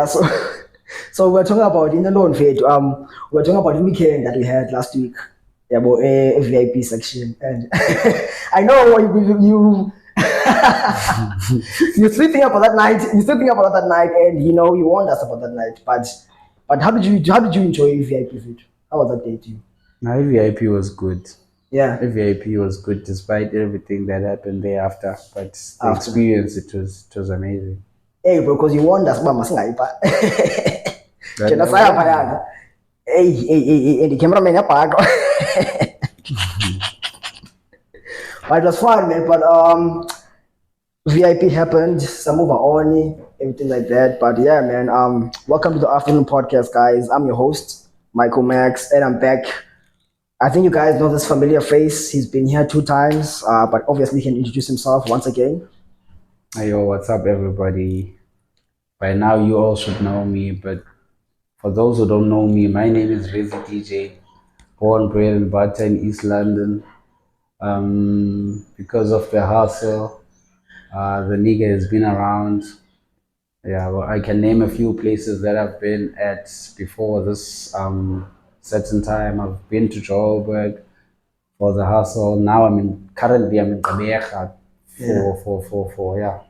So, so we're talking about in the loan fade. We're talking about the weekend that we had last week. Yeah, about a VIP section, and I know you you're still thinking about that night. You're still thinking about that night, and you warned us about that night. But how did you enjoy VIP food? How was that day to you? My VIP was good. Yeah, VIP was good despite everything that happened thereafter. But the after. experience, it was amazing. Hey, bro, because you warned us about masingayipa. That, Jena that saya was- payanga. Hey, the cameraman yapaka. But it was fun, man. But VIP happened, some over on everything like that. But yeah, man. Welcome to the afternoon podcast, guys. I'm your host, Michael Max, and I'm back. I think you guys know this familiar face. He's been here 2 times, but obviously he can introduce himself once again. Hey, yo, what's up, everybody? By now, you all should know me, but for those who don't know me, my name is Rizzy DJ, born, bred, and butter in East London. Because of the hustle, the nigga has been around. Yeah, well, I can name a few places that I've been at before this certain time. I've been to Joburg for the hustle. Now currently I'm in Gqeberha Yeah. for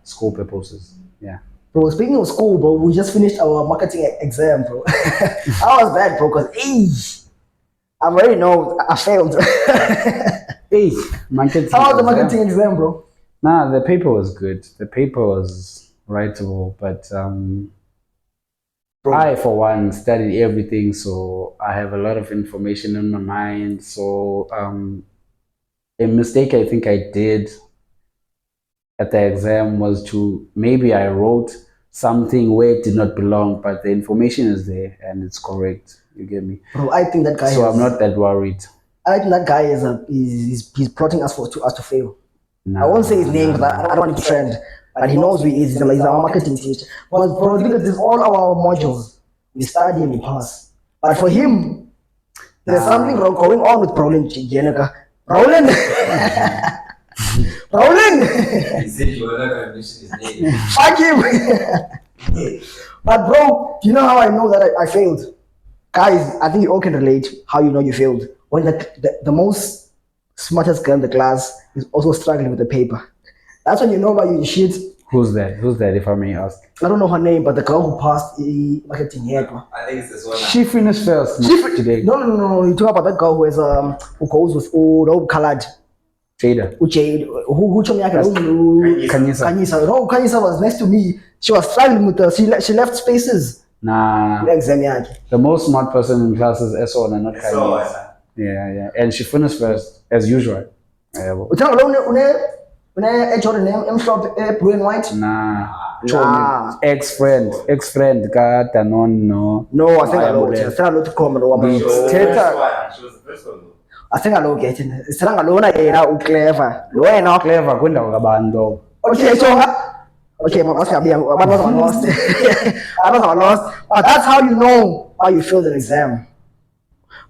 school purposes. Yeah. Bro, speaking of school, bro, we just finished our marketing exam, bro. How was that, bro? Because, I already know I failed. Hey, marketing How was the exam. marketing exam, bro? Nah, the paper was good. The paper was writable, but Bro, I, for one, studied everything, so I have a lot of information in my mind. So a mistake I think I did at the exam was to maybe I wrote something where it did not belong, but the information is there and it's correct. You get me? bro, I think that guy So is. I'm not that worried. I think that guy he's plotting us to us to fail. I Nah, won't say his name nah, because I don't want him to trend, but he knows who he is. He's our marketing teacher. But bro, look at this, all our modules. We study and we pass. But for him, there's something wrong going on with Roland Jenica. Roland! Roland! He said you were not going to mention his name. Fuck him! But bro, do you know how I know that I failed? Guys, I think you all can relate how you know you failed. When the most smartest girl in the class is also struggling with the paper. That's when you know why you shit. Who's that? Who's that, if I may ask? I don't know her name, but the girl who passed the marketing here, bro. I think it's this one. She finished first today. No. You talk about that girl who goes with no colored. Jada. Jade, who told me I can Kanyisa. Kanyisa. No, Kanyisa was next to me. She was struggling with her. She left spaces. Nah, Exam yakhe. the most smart person in class is Esona, not So, Kanye. Yeah. And she finished first, as usual. Yeah, well, Uthanda lo une ejordan emhlophe blue and white. nah. Nah. Ex-friend, ka Danon, no. No, I think I know. Wayabulele. I think I know to come and over. she was the Teta. first one. She was the first one though. I think I know getting. Sithanda lona yena uclever. Lo yena Clever, kwindawo kabantu. Okay, so okay, must have been lost. I was lost. But that's how you know how you failed an exam.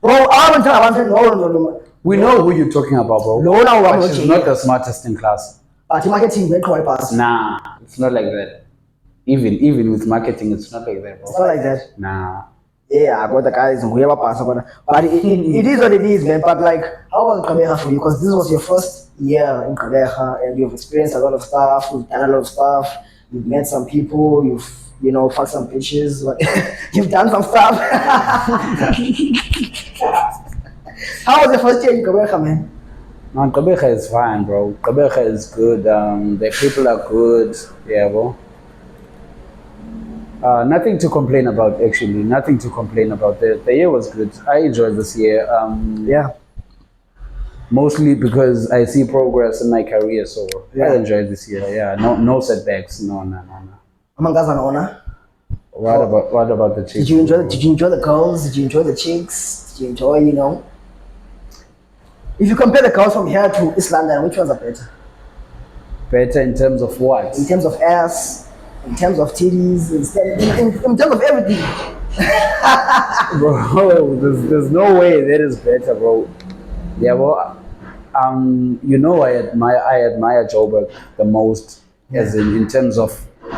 Bro, I haven't tell about no. We know who you're talking about, bro. No, But she's not the smartest in class. But marketing very quite pass. Nah, it's not like that. Even with marketing, it's not like that, It's bro. not like that. Nah. Yeah, I got the guys who ever pass. But it is what it is, man. But like, how was Kabeha for you? Because this was your first year in Kabeha and you've experienced a lot of stuff, you've done a lot of stuff, you've met some people, you've fucked some bitches, but you've done some stuff. How was your first year in Kabeha, man? Man, Gqeberha is fine, bro. Gqeberha is good. The people are good. Yeah, bro. Nothing to complain about, actually. Nothing to complain about. The year was good. I enjoyed this year. Yeah. Mostly because I see progress in my career, so Yeah. I enjoyed this year. Yeah, no setbacks. No. Amangaza naona. What about the chicks? Did you enjoy the girls? Did you enjoy the chicks? Did you enjoy, If you compare the girls from here to East London, which ones are better? Better in terms of what? In terms of ass, in terms of titties, in terms of everything. Bro, there's no way that is better, bro. Yeah, well, I admire Joburg the most, as in terms of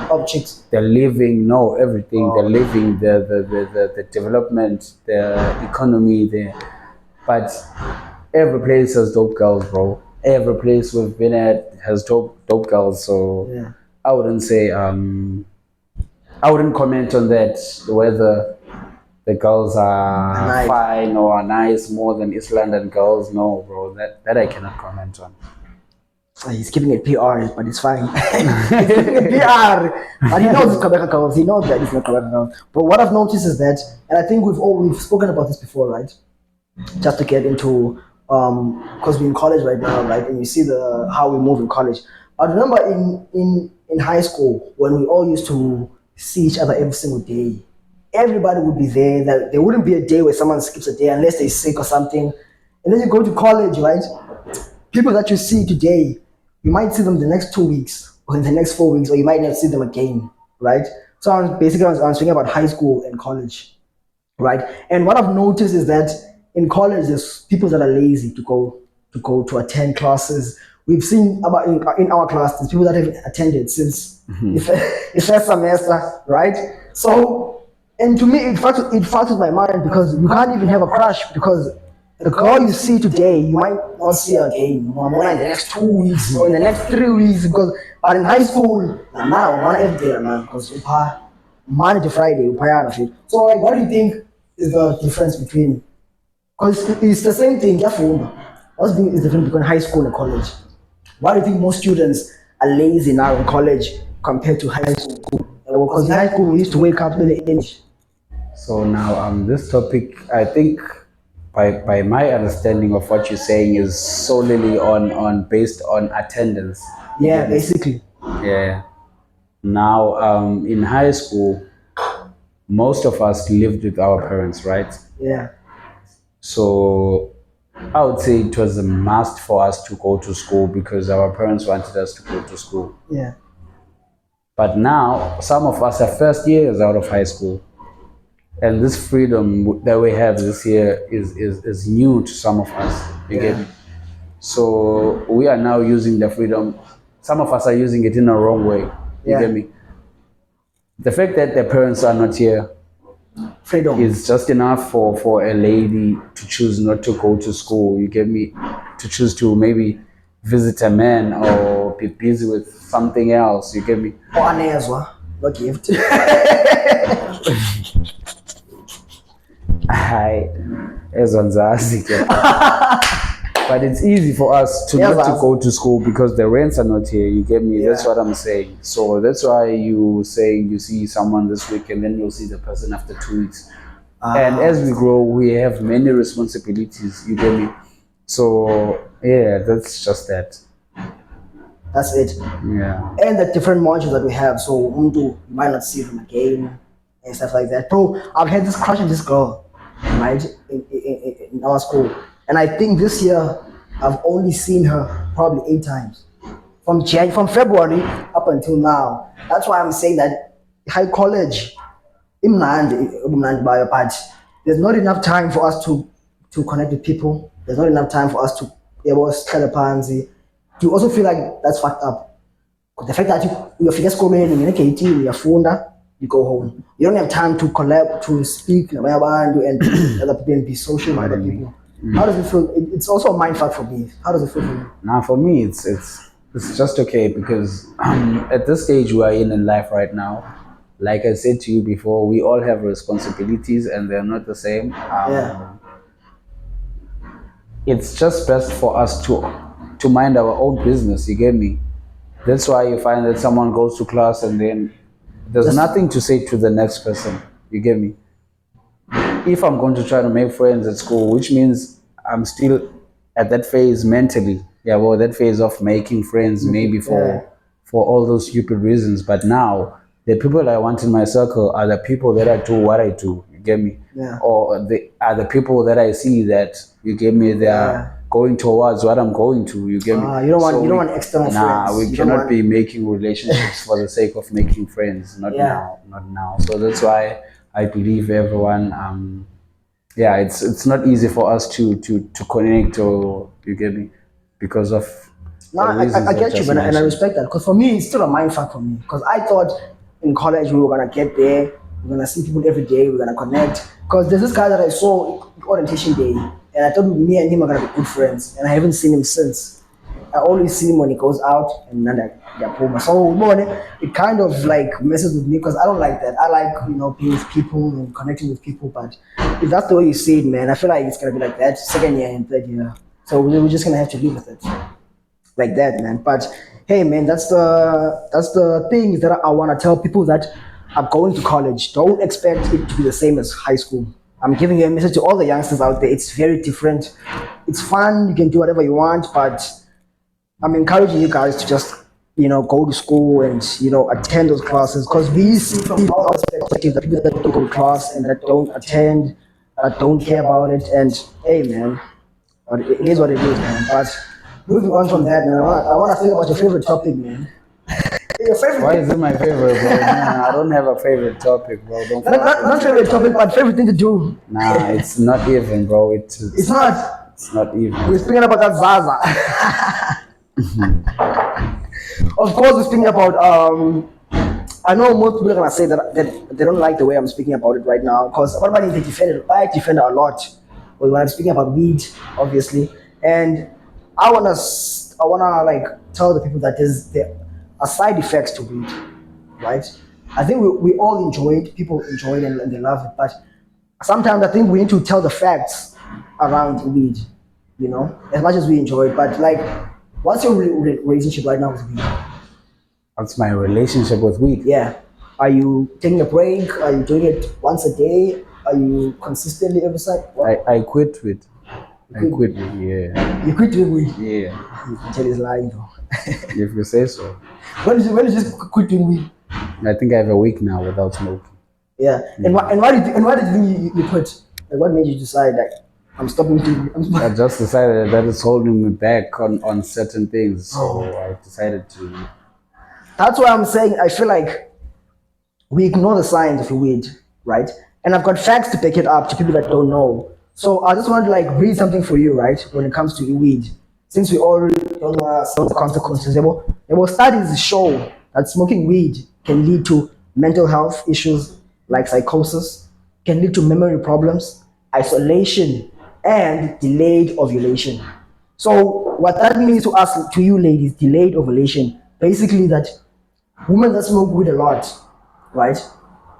of chicks. They're living, no, everything. They're Oh. living the development, the economy there. But every place has dope girls, bro. Every place we've been at has dope girls. So Yeah. I wouldn't say I wouldn't comment on that whether the girls are Nice. fine or are nice more than East London girls. No, bro, that I cannot comment on. He's keeping it PR, but it's fine. He's keeping it PR, but he knows it's Quebec girls. He knows that it's not Quebec girls. But what I've noticed is that, and I think we've spoken about this before, right? Just to get into, because we're in college right now, right? And you see the how we move in college. I remember in high school when we all used to see each other every single day. Everybody would be there. That there wouldn't be a day where someone skips a day unless they're sick or something. And then you go to college, right? People that you see today, you might see them the next 2 weeks or in the next 4 weeks, or you might not see them again, right? So I was thinking about high school and college, right? And what I've noticed is that in college, there's people that are lazy to attend classes. We've seen about in our class, there's people that have attended since the first semester, right? So, and to me, it fucks my mind because you can't even have a crush because the girl you see today, you might not see her again. More in the next 2 weeks or in the next 3 weeks because, but in high school, now one every day, man, because Monday to Friday, you pay out of it. So, like, what do you think is the difference between? Because it's the same thing, what's the difference between high school and college? Why do you think most students are lazy now in college compared to high school? Because in high school we used to wake up really early. So now, this topic, I think, by my understanding of what you're saying, is solely on based on attendance. Yeah, basically. Yeah. Now, in high school, most of us lived with our parents, right? Yeah. So I would say it was a must for us to go to school because our parents wanted us to go to school. Yeah. But now, some of us are first years out of high school. And this freedom that we have this year is new to some of us. You get me? So we are now using the freedom. Some of us are using it in a wrong way. You get me? The fact that their parents are not here Freedom is just enough for a lady to choose not to go to school. You get me? To choose to maybe visit a man or be busy with something else. You get me? or anezwa, no gift. Hi, ezwanzazi ke. But it's easy for us to not to go to school because the rents are not here. You get me? Yeah. That's what I'm saying. So that's why you saying you see someone this week and then you'll see the person after 2 weeks. And as we grow, we have many responsibilities. You get me? So yeah, that's just that. That's it. Yeah. And the different modules that we have. So you might not see them again and stuff like that. Bro, I've had this crush on this girl, right, in our school. And I think this year I've only seen her probably 8 times. From February up until now. That's why I'm saying that high college, but there's not enough time for us to connect with people. There's not enough time for us to pansy. You also feel like that's fucked up. The fact that you figure school and you're funda, you go home. You don't have time to collab, to speak and other people and be social with other people. How does it feel? It's also a mind fuck for me. How does it feel for you? Now for me, it's just okay because at this stage we are in life right now. Like I said to you before, we all have responsibilities and they're not the same. It's just best for us to mind our own business. You get me? That's why you find that someone goes to class and then there's nothing to say to the next person. You get me? If I'm going to try to make friends at school, which means I'm still at that phase mentally. Yeah, well, that phase of making friends, maybe for all those stupid reasons. But now, the people I want in my circle are the people that I do what I do. You get me? Yeah. Or they are the people that I see that you get me. They are going towards what I'm going to. You get me? You don't want external friends. Nah, we cannot be making relationships for the sake of making friends. Not now. Not now. So that's why I believe everyone. Yeah, it's not easy for us to connect, or you get me, because of No, The reasons I I've get you, just man, and I mentioned. respect that. Because for me, it's still a mind fuck for me. Because I thought in college we were gonna get there, we're gonna see people every day, we're gonna connect. Because there's this guy that I saw orientation day, and I thought me and him are gonna be good friends, and I haven't seen him since. I always see him when he goes out, and then I pull my so morning. It kind of like messes with me because I don't like that. I like being with people and connecting with people. But if that's the way you see it, man, I feel like it's gonna be like that second year and third year. So we're just gonna have to live with it like that, man. But hey, man, that's the things that I want to tell people that are going to college. Don't expect it to be the same as high school. I'm giving you a message to all the youngsters out there. It's very different. It's fun. You can do whatever you want, but I'm encouraging you guys to just go to school and attend those classes because we see from our perspective the people that don't go to class and that don't attend, that don't care about it. And hey, man, but it is what it is, man. But moving on from that, man, I want to think about your favorite topic, man. Your Why favorite, is it my favorite, bro? Nah, I don't have a favorite topic, bro. Don't. not favorite topic, but favorite thing to do. Nah, it's not even, bro. It's not. It's not even. We're speaking about that Zaza. Of course, we're speaking about. I know most people are gonna say that they don't like the way I'm speaking about it right now because everybody they defend it. I defend it a lot. But when I'm speaking about weed, obviously, and I wanna like tell the people that there are side effects to weed, right? I think we all enjoy it. People enjoy it and they love it, but sometimes I think we need to tell the facts around weed. As much as we enjoy it, but like, what's your relationship right now with weed? What's my relationship with weed? Yeah. Are you taking a break? Are you doing it once a day? Are you consistently every side? I quit weed. I quit? quit weed. Yeah. You quit doing weed? Yeah. You can tell he's lying though. If you say so. When did you quit doing weed? I think I have a week now without smoking. Yeah. And why did you think you quit? Like, what made you decide that I'm stopping doing I just decided that it's holding me back on certain things, so I decided to. That's why I'm saying I feel like we ignore the signs of weed, right? And I've got facts to back it up to people that don't know. So I just want to like read something for you, right? When it comes to weed, since we all don't know some of the consequences, there were studies show that smoking weed can lead to mental health issues like psychosis, can lead to memory problems, isolation, and delayed ovulation. So what that means to us, to you ladies, delayed ovulation, basically that women that smoke weed a lot, right?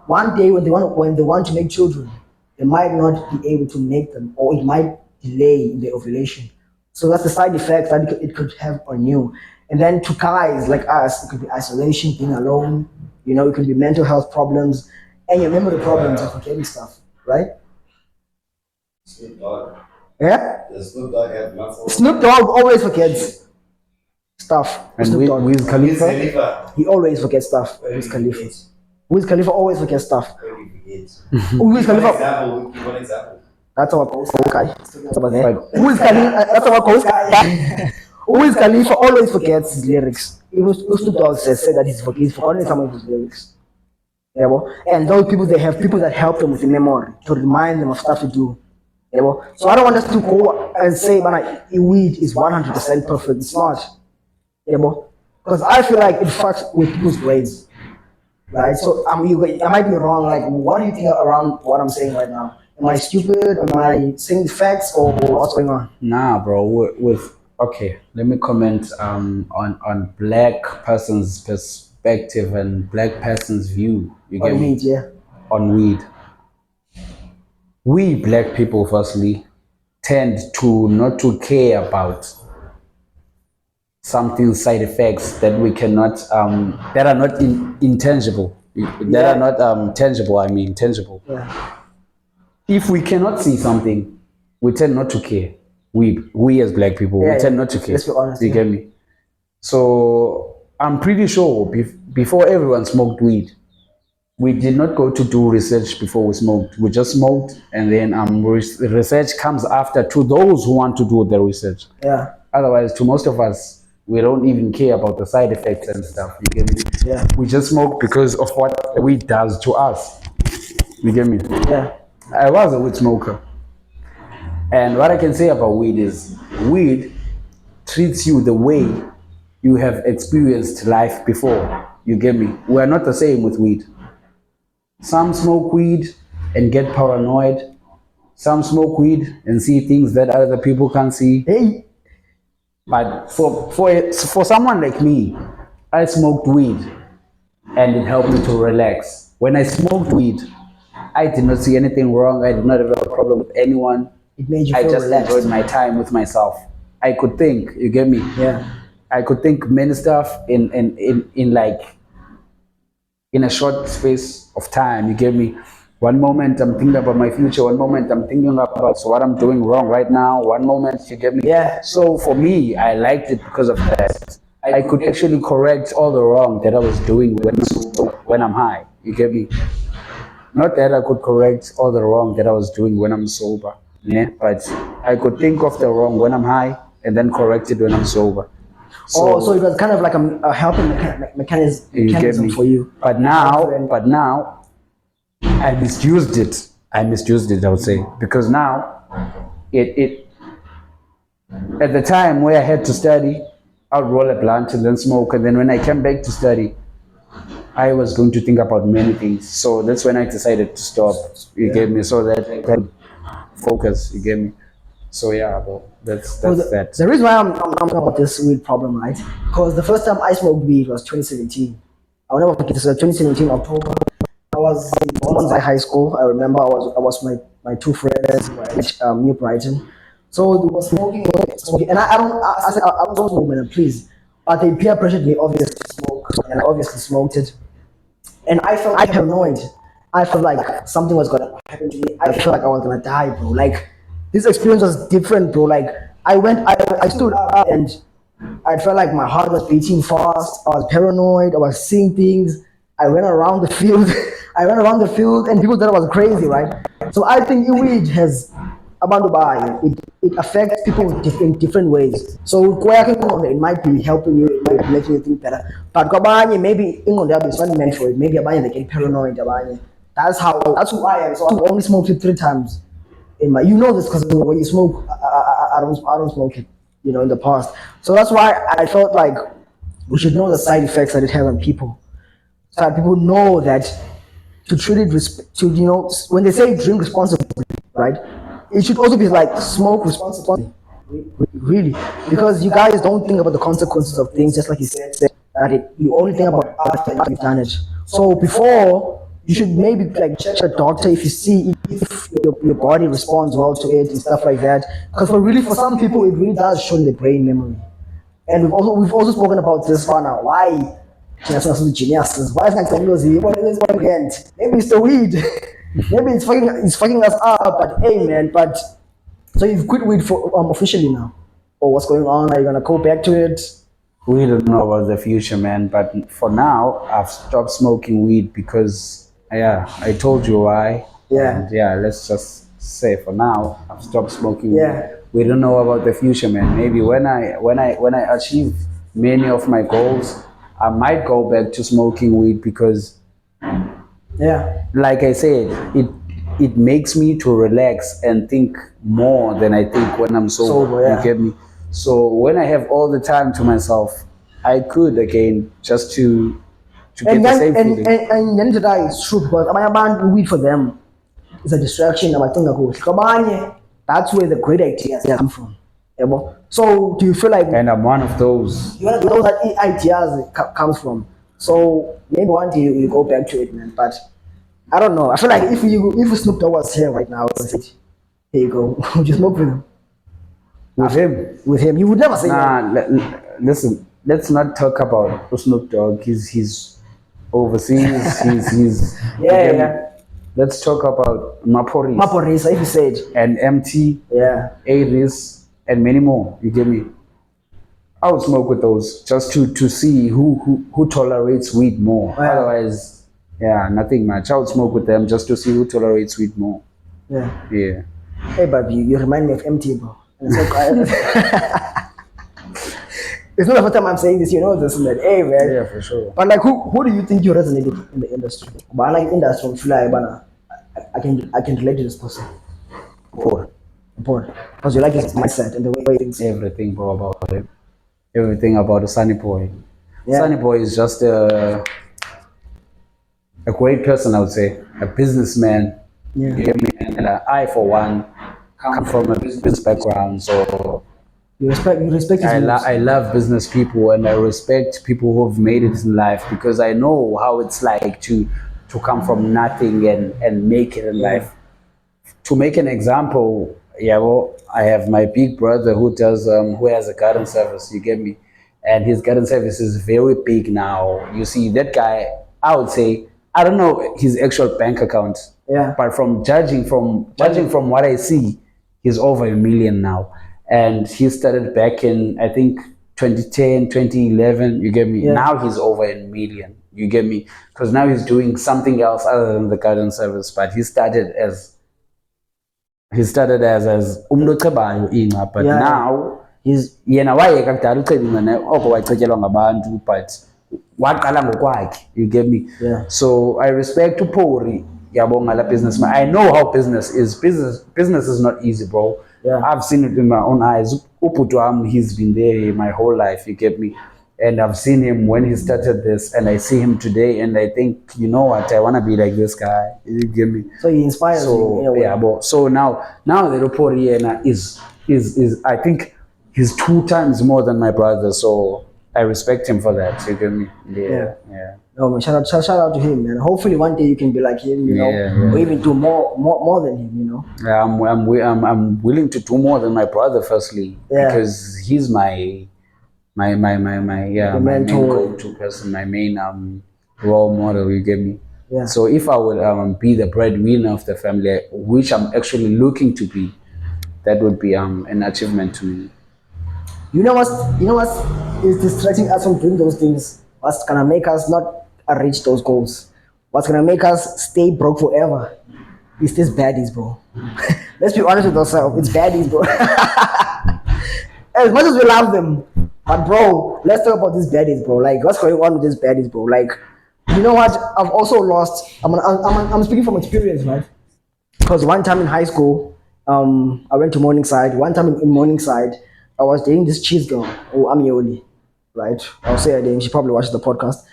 One day when they want to make children, they might not be able to make them, or it might delay the ovulation. So that's the side effects that it could have on you. And then to guys like us, it could be isolation, being alone. It could be mental health problems and your memory problems of forgetting stuff, right? Snoop Dogg. Yeah. Does Snoop Dogg have muscle? Snoop Dogg always forgets stuff. And Snoop Dogg. Wiz Wiz Khalifa? Khalifa. He always forgets stuff. Where Wiz he Khalifa. forgets. Wiz Khalifa always forgets stuff. Where he forgets. Wiz Give one Khalifa. example. Give one example. That's our ghost guy. That's about that. But- Wiz Khalifa. That's our ghost guy. Wiz Khalifa always forgets his lyrics. Even Snoop Dogg said that he's forgotten some of his lyrics. Yeah, well, and those people, they have people that help them with the memory to remind them of stuff to do. Yeah, well, so I don't want us to go and say, man, weed is 100% perfect. It's not. Yeah, well, because I feel like it fucks with people's brains, right? So I might be wrong. Like, what do you think around what I'm saying right now? Am I stupid? Am I saying facts, or what's going on? Nah, bro. With okay, let me comment on black person's perspective and black person's view. You get On me? weed, yeah. On weed. We black people, firstly, tend to not to care about something side effects that we cannot that are not intangible, that Yeah. are not tangible. I mean tangible. Yeah. If we cannot see something, we tend not to care. We as black people, Yeah, we tend yeah. not to care. Let's be honest, You yeah. get me? So I'm pretty sure before everyone smoked weed, we did not go to do research before we smoked. We just smoked, and then research comes after to those who want to do the research. Yeah. Otherwise, to most of us, we don't even care about the side effects and stuff. You get me? Yeah. We just smoke because of what weed does to us. You get me? Yeah. I was a weed smoker. And what I can say about weed is weed treats you the way you have experienced life before. You get me? We are not the same with weed. Some smoke weed and get paranoid. Some smoke weed and see things that other people can't see. Hey, But for someone like me, I smoked weed and it helped me to relax. When I smoked weed, I did not see anything wrong. I did not have a problem with anyone. it made you I feel just relaxed. enjoyed my time with myself. I could think, you get me? Yeah. I could think many stuff in like in a short space of time. You get me? One moment I'm thinking about my future. One moment I'm thinking about so what I'm doing wrong right now. One moment, you get me? Yeah. So for me, I liked it because of that. I could actually correct all the wrong that I was doing when I'm high. You get me? Not that I could correct all the wrong that I was doing when I'm sober, yeah, but I could think of the wrong when I'm high and then correct it when I'm sober. Oh, so So it was kind of like a helping you get mechanism me. for you. But now, I misused it. I misused it. I would say because now, it at the time where I had to study, I'd roll a blunt and then smoke, and then when I came back to study, I was going to think about many things. So that's when I decided to stop. You get me? So that I could focus. You get me? So yeah, bro. Well, That's that. the reason why I'm talking about this weed problem, right? Because the first time I smoked weed was 2017. I'll never forget this. 2017 October. I was in Bonsai High School. I remember I was my two friends were at New Brighton. So they were smoking, and I said I don't smoke, man, please. But they peer pressured me obviously to smoke, and I obviously smoked it. And I felt paranoid. I felt like something was gonna happen to me. I felt like I was gonna die, bro. Like this experience was different, bro. Like I stood up and I felt like my heart was beating fast. I was paranoid. I was seeing things. I ran around the field. I ran around the field, and people thought I was crazy, right? So I think weed has abantu bayo. It affects people in different ways. So kweyakho ingqondo, it might be helping you, it might be making you think better. But kwabanye, maybe ingqondo yabo is not meant for it. Maybe abanye they get paranoid. Abanye. That's who I am. So I only smoked it 3 times in my. You know this because when you smoke, I don't smoke it. In the past. So that's why I felt like we should know the side effects that it has on people, so that people know that to treat it when they say drink responsibly, right? It should also be like smoke responsibly, really, because you guys don't think about the consequences of things, just like you said that you only think about after you've done it. So before, you should maybe like check a doctor if you see if your body responds well to it and stuff like that. Because for some people, it really does show the brain memory. And we've also spoken about this one now. Why geniuses? Why is not technology? What is again? Maybe it's the weed. Maybe it's fucking us up. But hey, man. But so you've quit weed for officially now, or what's going on? Are you gonna go back to it? We don't know about the future, man. But for now, I've stopped smoking weed because, yeah, I told you why. Yeah. And yeah, let's just say for now, I've stopped smoking Yeah. weed. We don't know about the future, man. Maybe when I achieve many of my goals, I might go back to smoking weed because, Yeah. like I said, it makes me to relax and think more than I think when I'm sober. Sober, yeah. You get me? So when I have all the time to myself, I could again just to get And the then same and feeling. and then today it's true because my man weed for them is a distraction. I think that's where the great ideas come from. Yabo. So do you feel like And I'm one of those. you know that ideas comes from? So maybe one day you go back to it, man. But I don't know. I feel like if Snoop Dogg was here right now, I would say, here you go, just smoke with him. With him, With him, he would never say no. nah. Listen, let's not talk about Snoop Dogg. He's overseas. He's you Yeah, get me? yeah. Let's talk about Maporis Maporisa, if you said, and MT, yeah, Aries, and many more. You get me? I would smoke with those just to see who tolerates weed more. yeah, Otherwise, yeah, nothing much. I would smoke with them just to see who tolerates weed more. yeah. Yeah. Hey, baby, you remind me of MT, bro. And so it's not the first time I'm saying this. You know this, man. Hey, man. Yeah, for sure. But like, who do you think you resonate with in the industry? But I like industry. I feel like, I can relate to this person. Poor. Important because you like his mindset and the way he thinks. Everything, bro, about him. everything about a Sunny Boy. Yeah. Sunny Boy is just a great person, I would say, a businessman. Yeah. You get me? And I, for one, come from a business background, so You respect his moves. I love business people and I respect people who have made it in life because I know how it's like to come from nothing and make it in Yeah. life. To make an example, yeah, well, I have my big brother who has a garden service. You get me, and his garden service is very big now. You see, that guy, I would say, I don't know his actual bank account, Yeah. but from judging from what I see, he's over a million now, and he started back in I think 2010, 2011. You get me? Yeah. Now he's over a million. You get me? Because now he's doing something else other than the garden service, but he started as umuntu ocebayo ingca but Yeah. now He's yena wayeka kudala uceba ingca ne oko wacetyelwa ngabantu but waqala ngokwakhe you get me Yeah. so I respect upori yabo ngala businessman I know how business is not easy bro Yeah. I've seen it with my own eyes ubhuti wami he's been there my whole life you get me and I've seen him when he started this and I see him today and I think you know what I want to be like this guy you get me so he inspires you in a so way. yeah, but so now the report here is I think he's two times more than my brother. So I respect him for that. You get me? Yeah. Yeah, yeah. No man, shout out to him, man. Hopefully one day you can be like him, you know, Yeah, yeah. or even do more than him, you know. Yeah, I'm willing to do more than my brother. Firstly, Yeah. because he's my main mentor. go-to person, my main role model. You get me? Yeah. So if I would be the breadwinner of the family, which I'm actually looking to be, that would be an achievement to me. You know what is distracting us from doing those things? What's gonna make us not reach those goals? What's gonna make us stay broke forever? It's this baddies, bro. Let's be honest with ourselves. It's baddies, bro. As much as we love them, but bro, let's talk about these baddies, bro. Like, what's going on with these baddies, bro? Like, you know what? I've also lost. I'm speaking from experience, right? Because one time in high school, I went to Morningside. One time in Morningside, I was dating this cheese girl, Amioli, right? I'll say her name. She probably watches the podcast.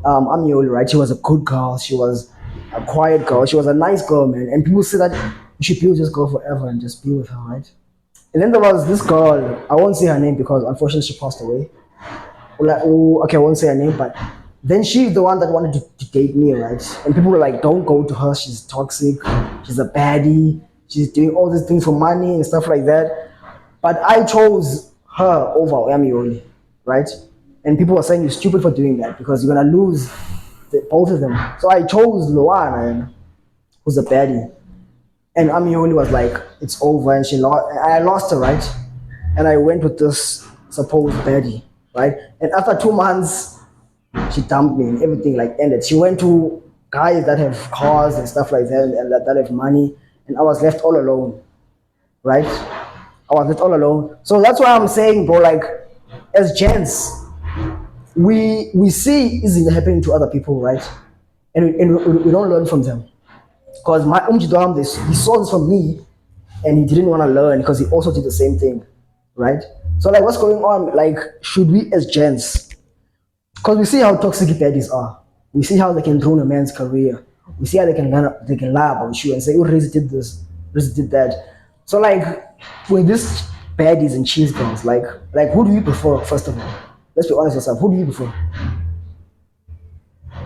Amioli, right? She was a good girl. She was a quiet girl. She was a nice girl, man. And people say that you should be with this girl forever and just be with her, right? And then there was this girl. I won't say her name because unfortunately she passed away. Like, oh, okay, I won't say her name, but then she's the one that wanted to date me, right? And people were like, don't go to her, she's toxic, she's a baddie, she's doing all these things for money and stuff like that. But I chose her over Amioli, right? And people were saying you're stupid for doing that because you're gonna lose both of them. So I chose Luana, who's a baddie. And Amioli was like, it's over, and I lost her, right? And I went with this supposed baddie, right? And after 2 months, she dumped me and everything like ended. She went to guys that have cars and stuff like that and that have money, and I was left all alone, right? I was left all alone. So that's why I'm saying, bro, like, as gents, we see is happening to other people, right? And we don't learn from them. Because my Umjidwam, he saw this from me and he didn't want to learn because he also did the same thing, right? So like, what's going on? Like, should we as gents, because we see how toxic baddies are, we see how they can ruin a man's career, we see how they can lie about you and say, oh, Rizzy did this, Rizzy did that. So like, with these baddies and cheese girls, like who do you prefer? First of all, let's be honest with ourselves. Who do you prefer?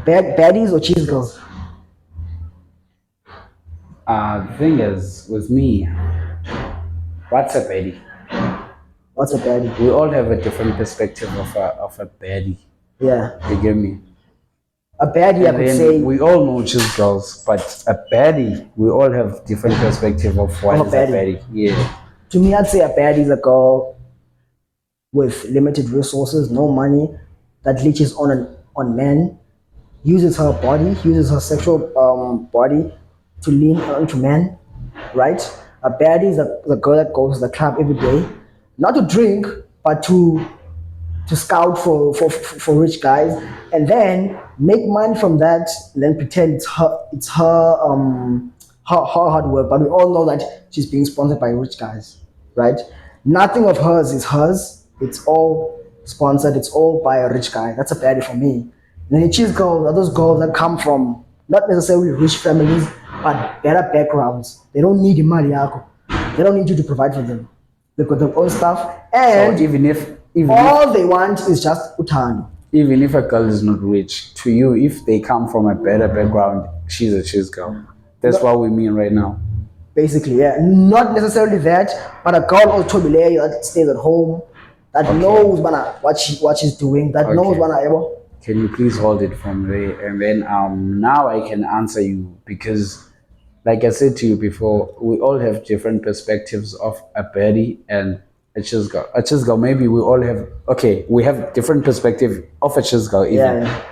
Baddies or cheese girls? The thing is, with me, what's a baddie? What's a baddie? We all have a different perspective of a baddie. Yeah, You get me? a baddie, I And could then say. we all know cheese girls, but a baddie, we all have different perspective of what Of a is a baddie. baddie. Yeah. To me, I'd say a baddie is a girl with limited resources, no money, that leeches on men, uses her body, uses her sexual body to lean onto men, right? A baddie is the girl that goes to the club every day, not to drink, but to scout for rich guys, and then make money from that, and then pretend it's her hard work. But we all know that she's being sponsored by rich guys, right? Nothing of hers is hers. It's all sponsored. It's all by a rich guy. That's a baddie for me. And then the cheese girls are those girls that come from not necessarily rich families, but better backgrounds. They don't need money, yako. They don't need you to provide for them. They've got their own stuff, So and even all they want is just utando. if a girl is not rich, to you, if they come from a better background, she's a cheese girl. That's what we mean right now. Basically, yeah. Not necessarily that, but a girl also that stays at home, that knows what she's doing, that knows Okay. Can you please hold it from there? And then now I can answer you because, like I said to you before, we all have different perspectives of a baddie and a cheese girl. A cheese girl, maybe we all have, okay, we have different perspective of a cheese girl even. Yeah.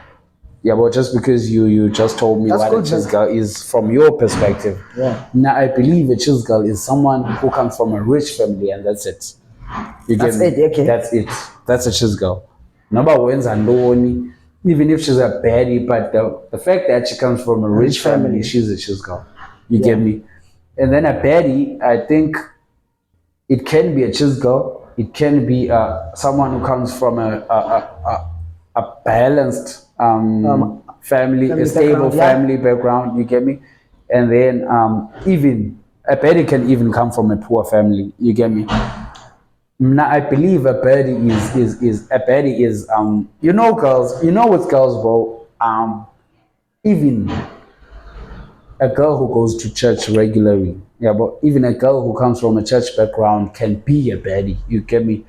Yeah, but just because you just told me That's what good, a cheese man. girl is from your perspective. Yeah. Now I believe a cheese girl is someone who comes from a rich family and that's it. You get That's me? it, okay. That's it. That's a cheese girl. Number one's alone, even if she's a baddie, but the fact that she comes from a rich family, she's a cheese girl. You get me? And then a baddie, I think it can be a cheese girl. It can be someone who comes from a balanced family, a stable background, yeah. family background. You get me? And then even a baddie can even come from a poor family. You get me? Now I believe a baddie is a baddie is you know girls, you know with girls, bro, even a girl who goes to church regularly, yeah, but even a girl who comes from a church background can be a baddie. You get me?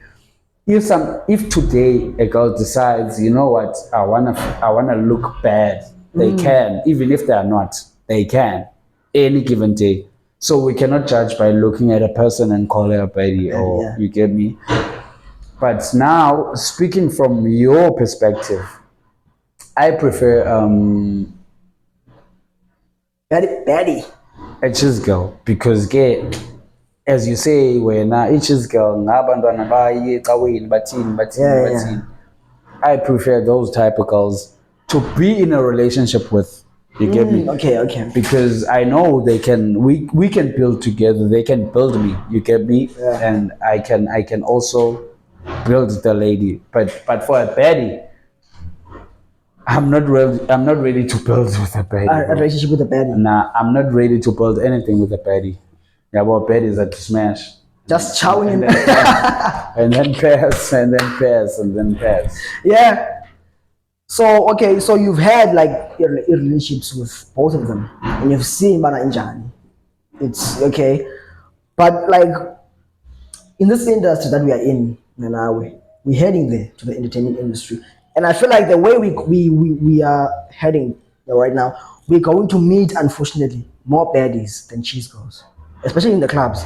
If today a girl decides, you know what, I wanna look bad, they can, even if they are not, they can, any given day. So we cannot judge by looking at a person and call her a baddie, or yeah. you get me? But now, speaking from your perspective, I prefer Baddie. a cheese girl because as you say, when a cheese girl, ngabantwana baye ecaweni, bathini, bathini, bathini. I prefer those type of girls to be in a relationship with. You get me? Okay. Because I know we can build together. They can build me. You get me? Yeah. And I can also build the lady. But for a baddie, I'm not ready to build with a baddie. A Bro. relationship with a baddie. Nah, I'm not ready to build anything with a baddie. Yeah, well, baddies are to smash. Just chowing And him. then pass, and then pass, and then pass. Yeah. So okay, so you've had like your relationships with both of them, and you've seen Bana Injani. It's okay, but like in this industry that we are in, Nanawe, we're heading there to the entertainment industry, and I feel like the way we are heading there right now, we're going to meet unfortunately more baddies than cheese girls, especially in the clubs.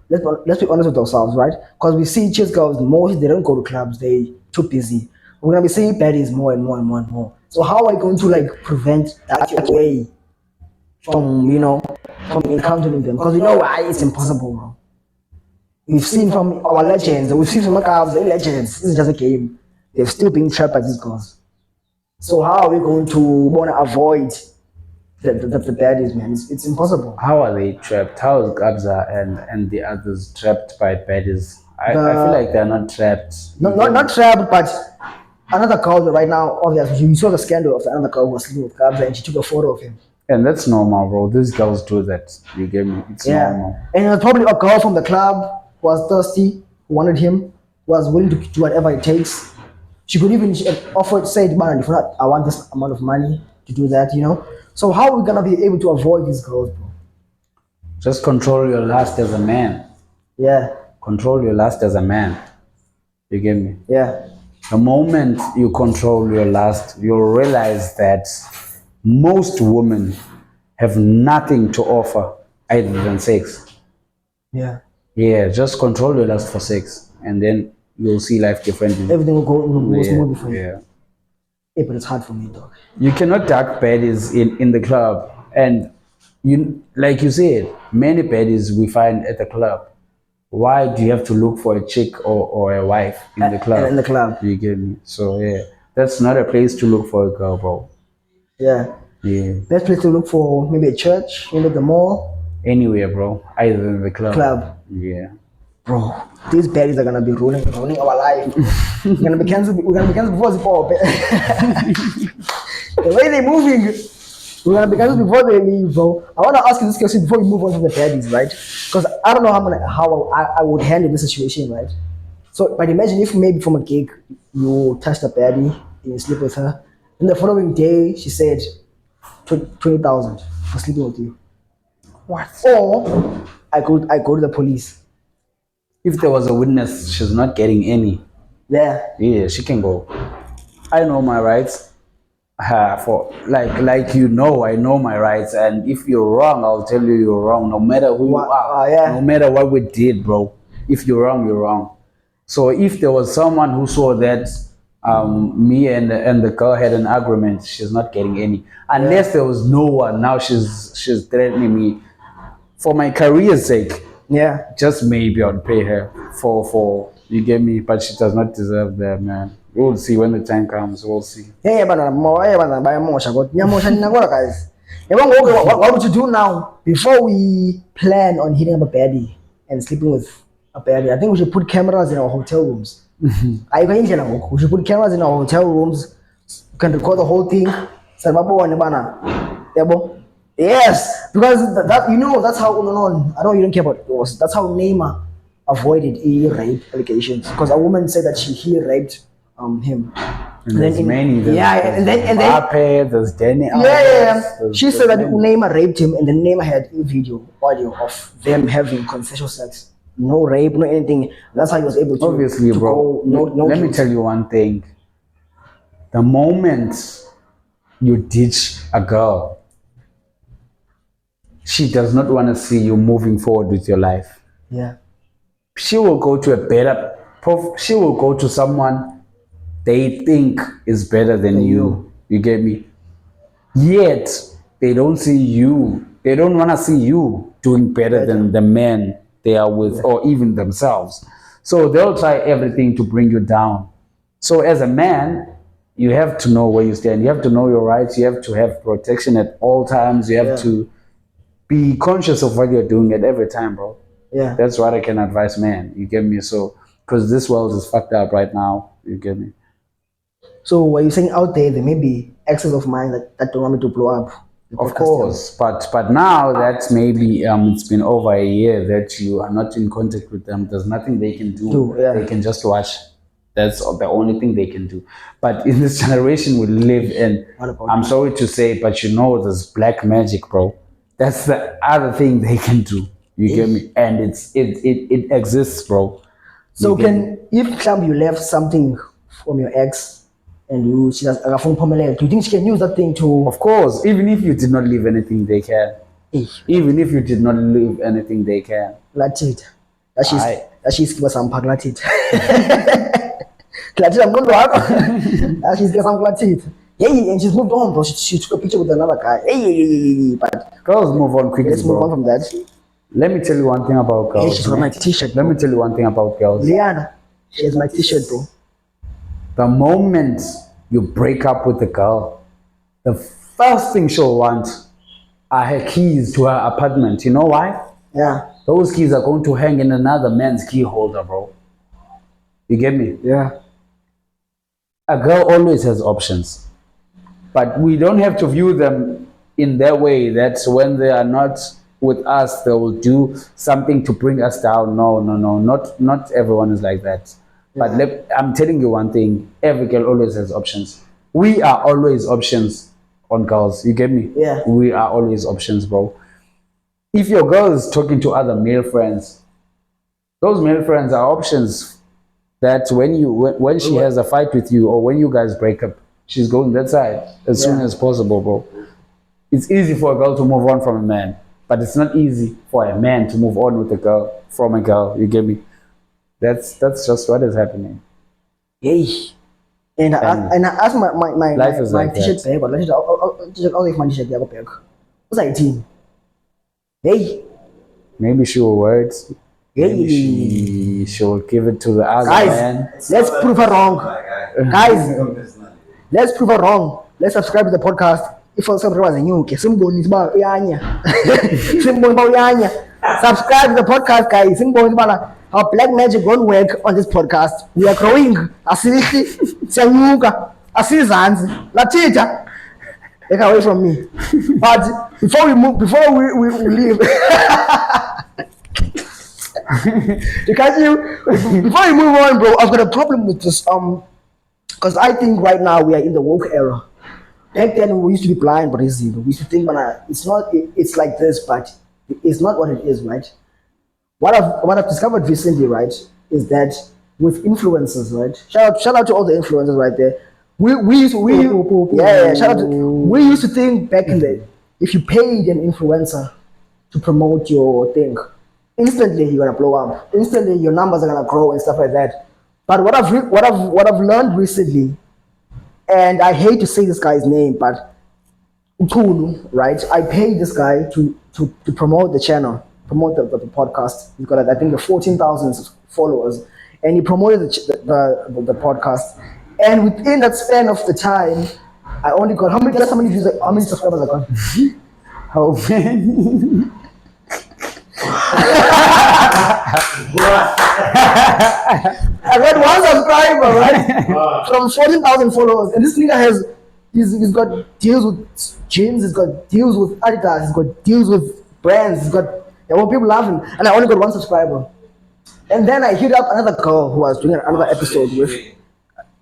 Let's be honest with ourselves, right? Because we see cheese girls most they don't go to clubs, they too busy. We're gonna be seeing baddies more and more and more and more. So how are we going to like prevent that way from from encountering them? Because we know why it's impossible, bro. We've seen from our legends, we've seen from our cars, the legends. This is just a game. They've still been trapped by these girls. So how are we going to want to avoid the baddies, man? It's impossible. How are they trapped? How is Gabza and the others trapped by baddies? I feel like they're not trapped. Not trapped, but another girl right now, obviously, you saw the scandal of another girl who was sleeping with Gabza and she took a photo of him. And that's normal, bro. These girls do that. You get me? It's normal. And it was probably a girl from the club who was thirsty, who wanted him, who was willing to do whatever it takes. She could even offer to say, man, if not, I want this amount of money to do that. So how are we gonna be able to avoid these girls, bro? Just control your lust as a man. Yeah. Control your lust as a man. You get me? Yeah. The moment you control your lust, you'll realize that most women have nothing to offer other than sex. Yeah. Yeah, just control your lust for sex, and then you'll see life differently. Everything will go smoothly for you. Yeah. Yeah, but it's hard for me, dog. You cannot dark baddies in the club, and like you said, many baddies we find at the club. Why do you have to look for a chick or a wife in the club? In the club. You get me? So yeah, that's not a place to look for a girl, bro. Yeah. Yeah. Best place to look for maybe a church, maybe the mall. Anywhere, bro. Either in the club. Club. Yeah. bro, these baddies are gonna be ruining our life. We're gonna be cancelled. We're gonna be cancelled before the pop. The way they're moving, we're gonna be cancelled before they leave, bro. I wanna ask you this question before we move on from the baddies, right? Because I don't know how I would handle this situation, right? So, but imagine if maybe from a gig you touched a baddie and you sleep with her, and the following day she said 20,000 for sleeping with you. What? Or I go to the police. If there was a witness, she's not getting any. Yeah, Yeah, she can go. I know my rights. For I know my rights, and if you're wrong, I'll tell you you're wrong, no matter who you are, yeah, no matter what we did, bro. If you're wrong, you're wrong. So if there was someone who saw that me and the girl had an agreement, she's not getting any, unless there was no one. Now she's threatening me for my career's sake. yeah. Just maybe I'd pay her for you get me, but she does not deserve that, man. We'll see when the time comes. We'll see. Yeah, but bayamosha kodwa nyamosha nina kodwa guys. Yabona ngoku what would you do now before we plan on hitting up a baddie and sleeping with a baddie? I think we should put cameras in our hotel rooms. Ayikho indlela ngoku. We should put cameras in our hotel rooms. You can record the whole thing. Sababone bana. Yabo. Yes, because that you know that's how no, I know you don't care about divorce. That's how Neymar avoided rape allegations because a woman said that he raped him. And there's many. Yeah, and then Mbappe, there's Danny. yeah. She said that Neymar raped him, and then Neymar had a audio of them having consensual sex. No rape, no anything. That's how he was able to. Obviously, to bro. Go, Let me tell you one thing. The moment you ditch a girl, she does not want to see you moving forward with your life. Yeah. She will go to a better. She will go to someone they think is better than you. You get me? Yet they don't see you. They don't want to see you doing better than the man they are with, or even themselves. So they'll try everything to bring you down. So as a man, you have to know where you stand. You have to know your rights. You have to have protection at all times. You have to be conscious of what you're doing at every time, bro. Yeah. That's what I can advise, man. You get me? So, because this world is fucked up right now. You get me? So what you're saying out there may be exes of mine that don't want me to blow up. Of course, but now that maybe it's been over a year that you are not in contact with them, there's nothing they can do. They can just watch. That's the only thing they can do. But in this generation we live in, I'm sorry to say, but you know there's black magic, bro. That's the other thing they can do. You get me? And it exists, bro. So if you left something from your ex and she has a phone do you think she can use that thing to? Of course, even if you did not leave anything, they can. Even if you did not leave anything, they can. Latit. That she's give us some paglatit. Latit, I'm going to happen. That she's give some latit. Hey, and she's moved on, bro. She took a picture with another guy. Hey, but girls move on quickly. Let's move on from that. Let me tell you one thing about girls. Hey, she's got my t-shirt. Let me tell you one thing about girls. Liana, she has my t-shirt, bro. The moment you break up with a girl, the first thing she'll want are her keys to her apartment. You know why? Yeah. Those keys are going to hang in another man's key holder, bro. You get me? Yeah. A girl always has options. But we don't have to view them in that way that when they are not with us, they will do something to bring us down. No. Not everyone is like that. Yeah. But I'm telling you one thing, every girl always has options. We are always options on girls. You get me? Yeah. We are always options, bro. If your girl is talking to other male friends, those male friends are options that when she has a fight with you or when you guys break up, she's going that side as soon as possible, bro. It's easy for a girl to move on from a man, but it's not easy for a man to move on with a girl from a girl. You get me? That's just what is happening. Yay. And I asked my like t-shirt bag, but I'll leave my t-shirt bag. What's 18? Hey. Maybe she will wear it. Maybe she will give it to the other man. Let's prove her wrong. Guys, let's prove her wrong. Let's subscribe to the podcast. If subscribe was a new subscribe to the podcast, guys. our black magic won't work on this podcast. We are growing. Asihli, siyanyuka, asizanzi. Latita, take away from me. But before we move, before we leave, because before we move on, bro, I've got a problem with this. Because I think right now we are in the woke era. Back then we used to be blind, but it's, we used to think, man, it's not. It's like this, but it's not what it is, right? What I've discovered recently, right, is that with influencers, right? Shout out to all the influencers right there. We used to yeah, shout out to, we used to think back in the, if you paid an influencer to promote your thing, instantly you're gonna blow up. Instantly your numbers are gonna grow and stuff like that. But what I've learned recently, and I hate to say this guy's name, but Ukulu, right? I paid this guy to promote the channel, promote the podcast. He's got, I think, the 14,000 followers, and he promoted the podcast. And within that span of the time, I only got how many? Guess how many views? How many subscribers I got? How many? I got one subscriber, right? From 14,000 followers, and this nigga has. He's got deals with gyms, he's got deals with Adidas, he's got deals with brands, he's got, people laughing, and I only got one subscriber. And then I hit up another girl who was doing another episode with.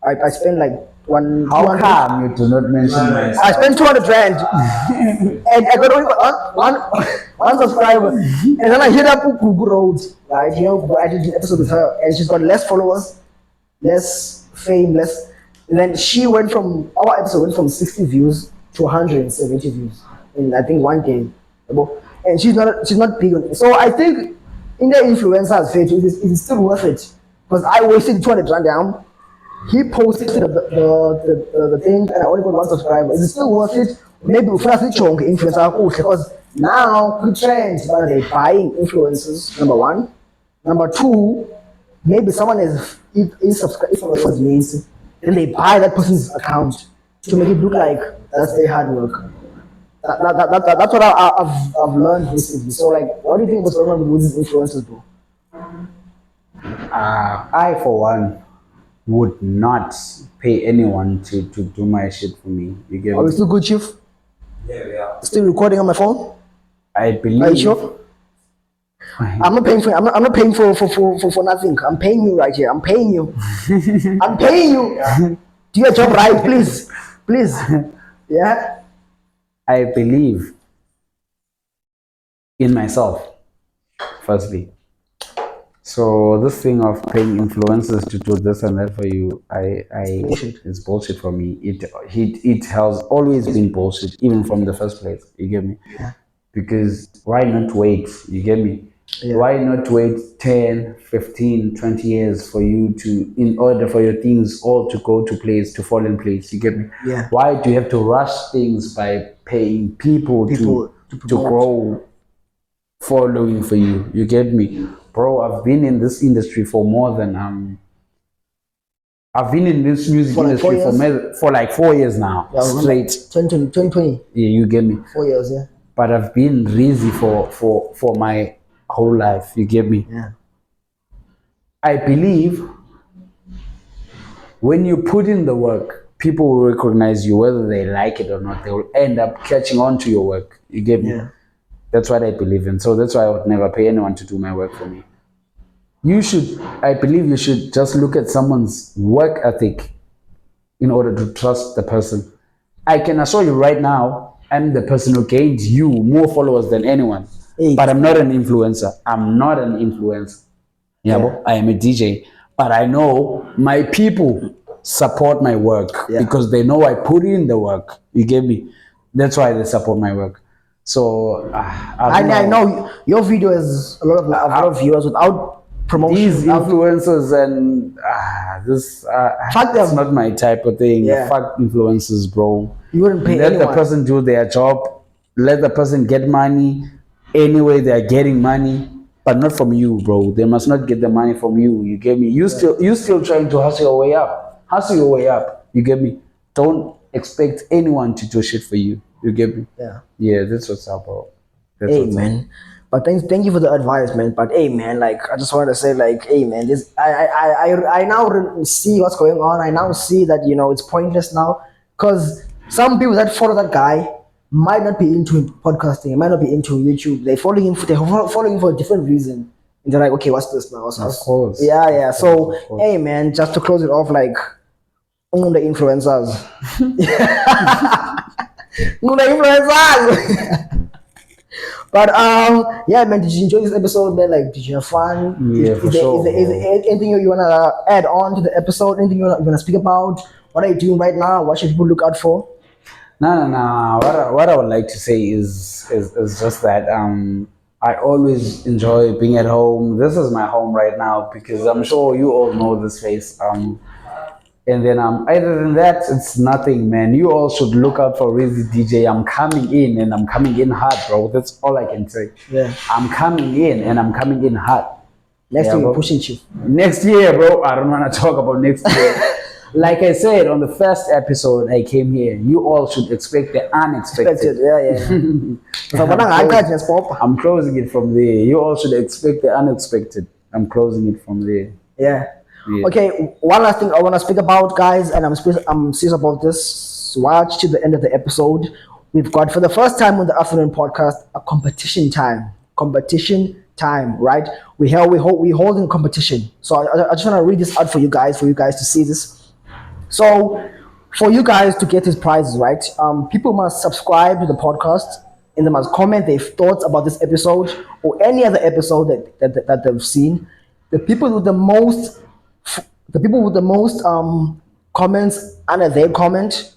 I spent like one. How come you do not mention my? I spent 200 rand, and I got only one subscriber. And then I hit up Google Road, right? I did an episode with her, and she's got less followers, less fame, less. And then she went from, our episode went from 60 views to 170 views in, I think, one day. And she's not big on it. So I think in the influencer's page, it's still worth it. Because I wasted 200 rand down. He posted the thing, and I only got one subscriber. Is it still worth it? Maybe we first chunk influencer, because now we trend, but they're buying influencers, number one. Number two, maybe someone is subscribed, if means, then they buy that person's account to make it look like that's their hard work. That's what I've learned recently. So, like, what do you think was going on with these influencers, bro? I, for one, would not pay anyone to do my shit for me. You get Are we me? still good, Chief? Yeah, we are. Still recording on my phone? I believe. Are you sure? I'm not paying for. I'm not paying for nothing. I'm paying you right here. I'm paying you. I'm paying you. Do your job right, please, please. Yeah. I believe in myself, firstly. So this thing of paying influencers to do this and that for you, it's bullshit for me. It has always been bullshit, even from the first place. You get me? Yeah. Because why not wait? You get me? Yeah. Why not wait 10, 15, 20 years for you to, in order for your things all to go to place, to fall in place? You get me? Yeah. Why do you have to rush things by paying people to grow following for you? You get me? Bro, I've been in this industry for more than I've been in this music industry for like 4 years now, straight. 2020. Yeah, you get me? 4 years, yeah. But I've been Rizzy for my whole life. You get me? Yeah. I believe when you put in the work, people will recognize you whether they like it or not. They will end up catching on to your work. You get me? Yeah. That's what I believe in. So that's why I would never pay anyone to do my work for me. I believe you should just look at someone's work ethic in order to trust the person. I can assure you right now, I'm the person who gained you more followers than anyone. Hey. But I'm not an influencer. I'm not an influencer. Yeah. I am a DJ. But I know my people support my work because they know I put in the work. You get me? That's why they support my work. So I know your video has a lot of viewers without promotion. These influencers and that's not my type of thing. Yeah. Fuck influencers, bro. You wouldn't pay Let anyone. the person do their job. Let the person get money. Anyway, they are getting money, but not from you, bro. They must not get the money from you. You get me? You still trying to hustle your way up. Hustle your way up. You get me? Don't expect anyone to do shit for you. You get me? Yeah. Yeah, that's what's up, bro. That's Hey, what's man. But thank you for the advice, man. But hey, man, like I just wanted to say, like, hey, man, this I now see what's going on. I now see that it's pointless now because some people that follow that guy might not be into podcasting, might not be into YouTube. They're following him for a different reason. And they're like, okay, what's this now? Of course. Yeah, yeah. Of course, So of course. hey, man, just to close it off, like, the influencers, the influencers. But yeah, man, did you enjoy this episode, man? Like, did you have fun? Yeah, for sure, Is bro. there anything you wanna add on to the episode? Anything you wanna speak about? What are you doing right now? What should people look out for? No, no, no. What I would like to say is just that I always enjoy being at home. This is my home right now because I'm sure you all know this face. And then other than that, it's nothing, man. You all should look out for Rizzy DJ. I'm coming in and I'm coming in hot, bro. That's all I can say. Yeah. I'm coming in and I'm coming in hot. Next Yeah, thing, we're bro. pushing you. Next year, bro. I don't want to talk about next year. Like I said on the first episode I came here, you all should expect the Expected. unexpected. Yeah, yeah. So, but I'm, I'm close, I'm closing it from there. You all should expect the unexpected. I'm closing it from there. Yeah. Yeah. Okay. One last thing I want to speak about, guys, and I'm serious about this. Watch to the end of the episode. We've got for the first time on the afternoon podcast a competition time. Competition time, right? We holding competition. So I just want to read this out for you guys to see this. So, for you guys to get these prizes, right? People must subscribe to the podcast and they must comment their thoughts about this episode or any other episode that they've seen. The people with the most, the people with the most comments under their comment,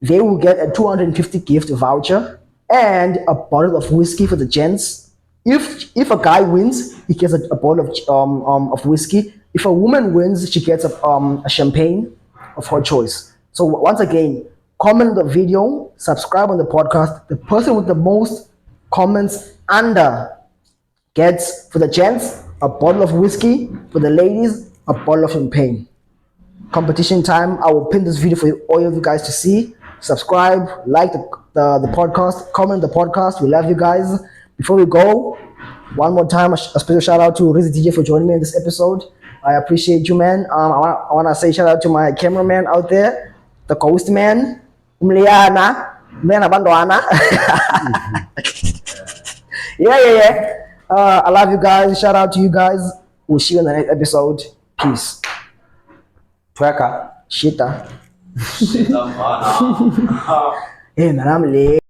they will get a 250 gift voucher and a bottle of whiskey for the gents. If a guy wins, he gets a bottle of whiskey. If a woman wins, she gets a champagne of her choice. So once again, comment on the video, subscribe on the podcast. The person with the most comments under gets, for the gents, a bottle of whiskey. For the ladies, a bottle of champagne. Competition time. I will pin this video for all of you guys to see. Subscribe, like the podcast, comment the podcast. We love you guys. Before we go, one more time, a special shout out to Rizzy DJ for joining me in this episode. I appreciate you, man. I wanna say shout out to my cameraman out there, the ghost man, Mliana, man Abandona. Yeah. I love you guys. Shout out to you guys. We'll see you in the next episode. Peace. Twerker. Shita. Shit, I'm hot. Hey man, I'm late.